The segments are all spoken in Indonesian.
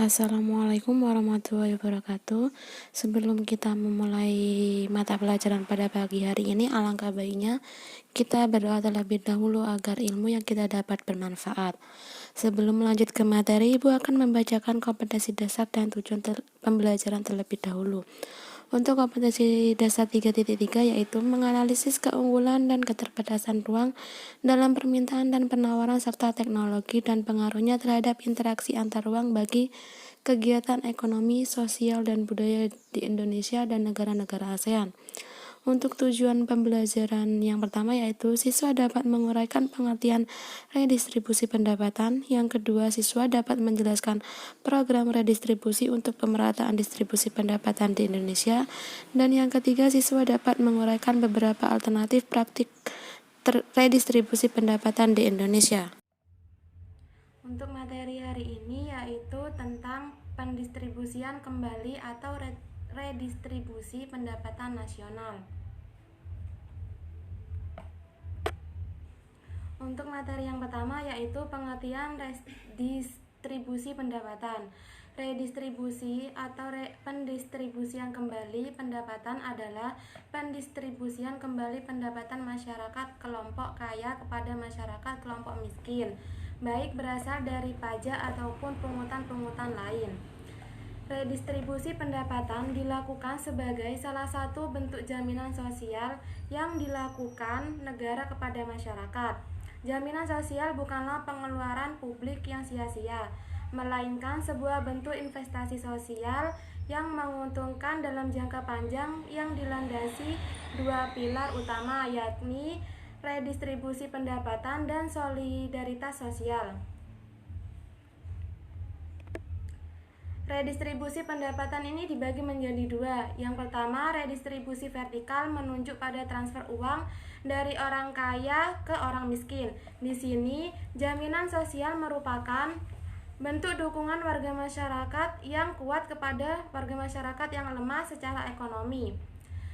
Assalamualaikum warahmatullahi wabarakatuh. Sebelum kita memulai mata pelajaran pada pagi hari ini, alangkah baiknya kita berdoa terlebih dahulu agar ilmu yang kita dapat bermanfaat. Sebelum melanjut ke materi, Ibu akan membacakan kompetensi dasar dan tujuan pembelajaran terlebih dahulu. Untuk kompetensi dasar 3.3 yaitu menganalisis keunggulan dan keterbatasan ruang dalam permintaan dan penawaran serta teknologi dan pengaruhnya terhadap interaksi antar ruang bagi kegiatan ekonomi, sosial, dan budaya di Indonesia dan negara-negara ASEAN. Untuk tujuan pembelajaran yang pertama yaitu siswa dapat menguraikan pengertian redistribusi pendapatan. Yang kedua, siswa dapat menjelaskan program redistribusi untuk pemerataan distribusi pendapatan di Indonesia. Dan yang ketiga, siswa dapat menguraikan beberapa alternatif praktik redistribusi pendapatan di Indonesia. Untuk materi hari ini yaitu tentang pendistribusian kembali atau redistribusi pendapatan nasional. Untuk materi yang pertama yaitu pengertian redistribusi pendapatan. Redistribusi atau pendistribusian kembali pendapatan adalah pendistribusian kembali pendapatan masyarakat kelompok kaya kepada masyarakat kelompok miskin, baik berasal dari pajak ataupun pungutan-pungutan lain. Redistribusi pendapatan dilakukan sebagai salah satu bentuk jaminan sosial yang dilakukan negara kepada masyarakat. Jaminan sosial bukanlah pengeluaran publik yang sia-sia, melainkan sebuah bentuk investasi sosial yang menguntungkan dalam jangka panjang yang dilandasi dua pilar utama, yakni redistribusi pendapatan dan solidaritas sosial. Redistribusi pendapatan ini dibagi menjadi dua. Yang pertama, redistribusi vertikal menunjuk pada transfer uang dari orang kaya ke orang miskin. Di sini, jaminan sosial merupakan bentuk dukungan warga masyarakat yang kuat kepada warga masyarakat yang lemah secara ekonomi.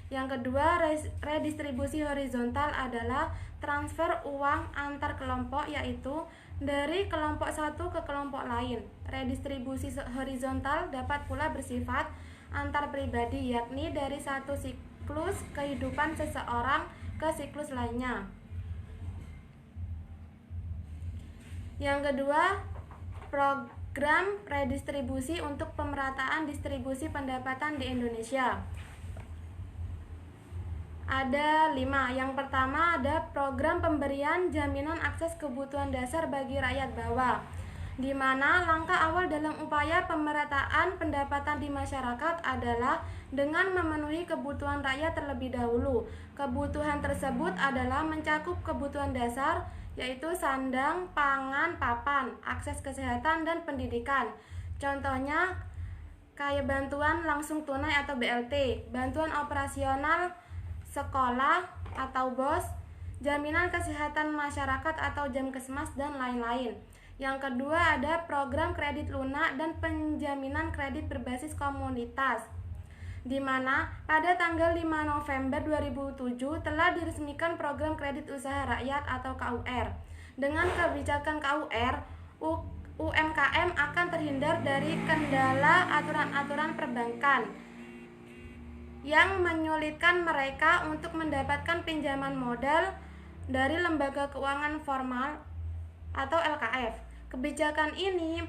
Yang kedua, redistribusi horizontal adalah transfer uang antar kelompok, yaitu dari kelompok satu ke kelompok lain. Redistribusi horizontal dapat pula bersifat antar pribadi, yakni dari satu siklus kehidupan seseorang ke siklus lainnya. Yang kedua, program redistribusi untuk pemerataan distribusi pendapatan di Indonesia. Ada 5. Yang pertama ada program pemberian jaminan akses kebutuhan dasar bagi rakyat bawah, di mana langkah awal dalam upaya pemerataan pendapatan di masyarakat adalah dengan memenuhi kebutuhan rakyat terlebih dahulu. Kebutuhan tersebut adalah mencakup kebutuhan dasar, yaitu sandang, pangan, papan, akses kesehatan, dan pendidikan. Contohnya kayak bantuan langsung tunai atau BLT, bantuan operasional sekolah atau BOS, jaminan kesehatan masyarakat atau Jamkesmas, dan lain-lain. Yang kedua ada program kredit lunak dan penjaminan kredit berbasis komunitas, di mana pada tanggal 5 November 2007 telah diresmikan program kredit usaha rakyat atau KUR. Dengan kebijakan KUR, UMKM akan terhindar dari kendala aturan-aturan perbankan yang menyulitkan mereka untuk mendapatkan pinjaman modal dari lembaga keuangan formal atau LKF. Kebijakan ini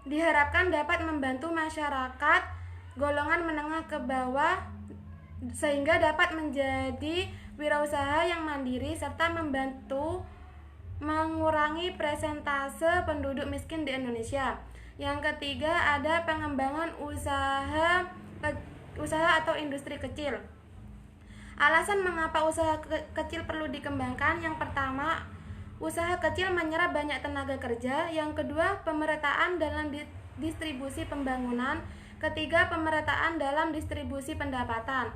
diharapkan dapat membantu masyarakat golongan menengah ke bawah sehingga dapat menjadi wirausaha yang mandiri serta membantu mengurangi persentase penduduk miskin di Indonesia. Yang ketiga ada pengembangan usaha atau industri kecil. Alasan mengapa usaha kecil perlu dikembangkan: yang pertama, usaha kecil menyerap banyak tenaga kerja. Yang kedua, pemerataan dalam distribusi pembangunan. Ketiga, pemerataan dalam distribusi pendapatan.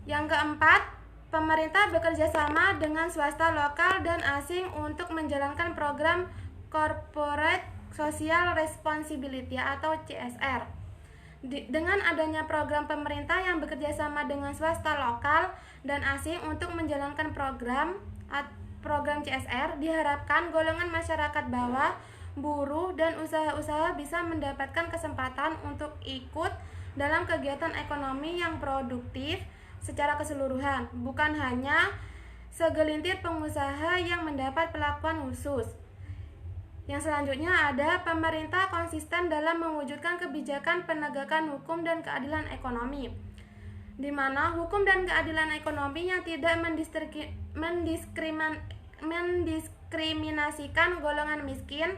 Yang keempat, pemerintah bekerja sama dengan swasta lokal dan asing untuk menjalankan program Corporate Social Responsibility atau CSR. Dengan adanya program pemerintah yang bekerja sama dengan swasta lokal dan asing untuk menjalankan program CSR, diharapkan golongan masyarakat bawah buruh, dan usaha-usaha bisa mendapatkan kesempatan untuk ikut dalam kegiatan ekonomi yang produktif secara keseluruhan, bukan hanya segelintir pengusaha yang mendapat perlakuan khusus. Yang selanjutnya ada pemerintah konsisten dalam mewujudkan kebijakan penegakan hukum dan keadilan ekonomi, di mana hukum dan keadilan ekonomi yang tidak mendiskriminasikan golongan miskin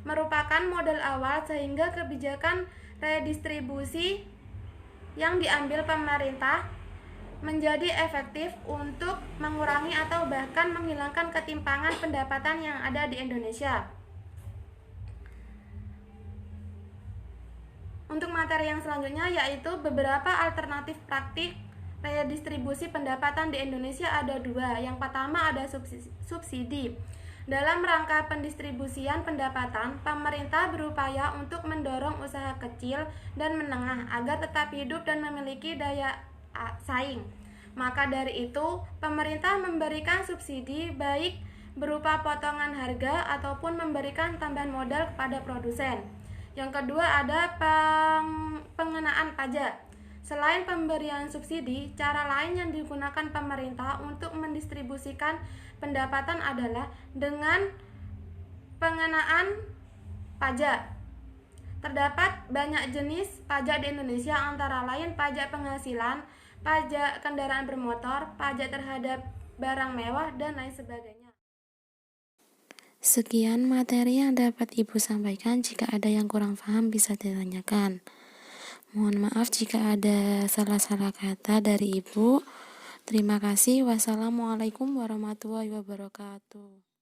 merupakan modal awal sehingga kebijakan redistribusi yang diambil pemerintah menjadi efektif untuk mengurangi atau bahkan menghilangkan ketimpangan pendapatan yang ada di Indonesia. Untuk materi yang selanjutnya yaitu beberapa alternatif praktik redistribusi pendapatan di Indonesia ada dua. Yang pertama ada subsidi. Dalam rangka pendistribusian pendapatan, pemerintah berupaya untuk mendorong usaha kecil dan menengah agar tetap hidup dan memiliki daya saing. Maka dari itu, pemerintah memberikan subsidi baik berupa potongan harga ataupun memberikan tambahan modal kepada produsen. Yang kedua ada pengenaan pajak. Selain pemberian subsidi, cara lain yang digunakan pemerintah untuk mendistribusikan pendapatan adalah dengan pengenaan pajak. Terdapat banyak jenis pajak di Indonesia, antara lain pajak penghasilan, pajak kendaraan bermotor, pajak terhadap barang mewah, dan lain sebagainya. Sekian materi yang dapat Ibu sampaikan. Jika ada yang kurang paham bisa ditanyakan. Mohon maaf jika ada salah-salah kata dari Ibu. Terima kasih. Wassalamualaikum warahmatullahi wabarakatuh.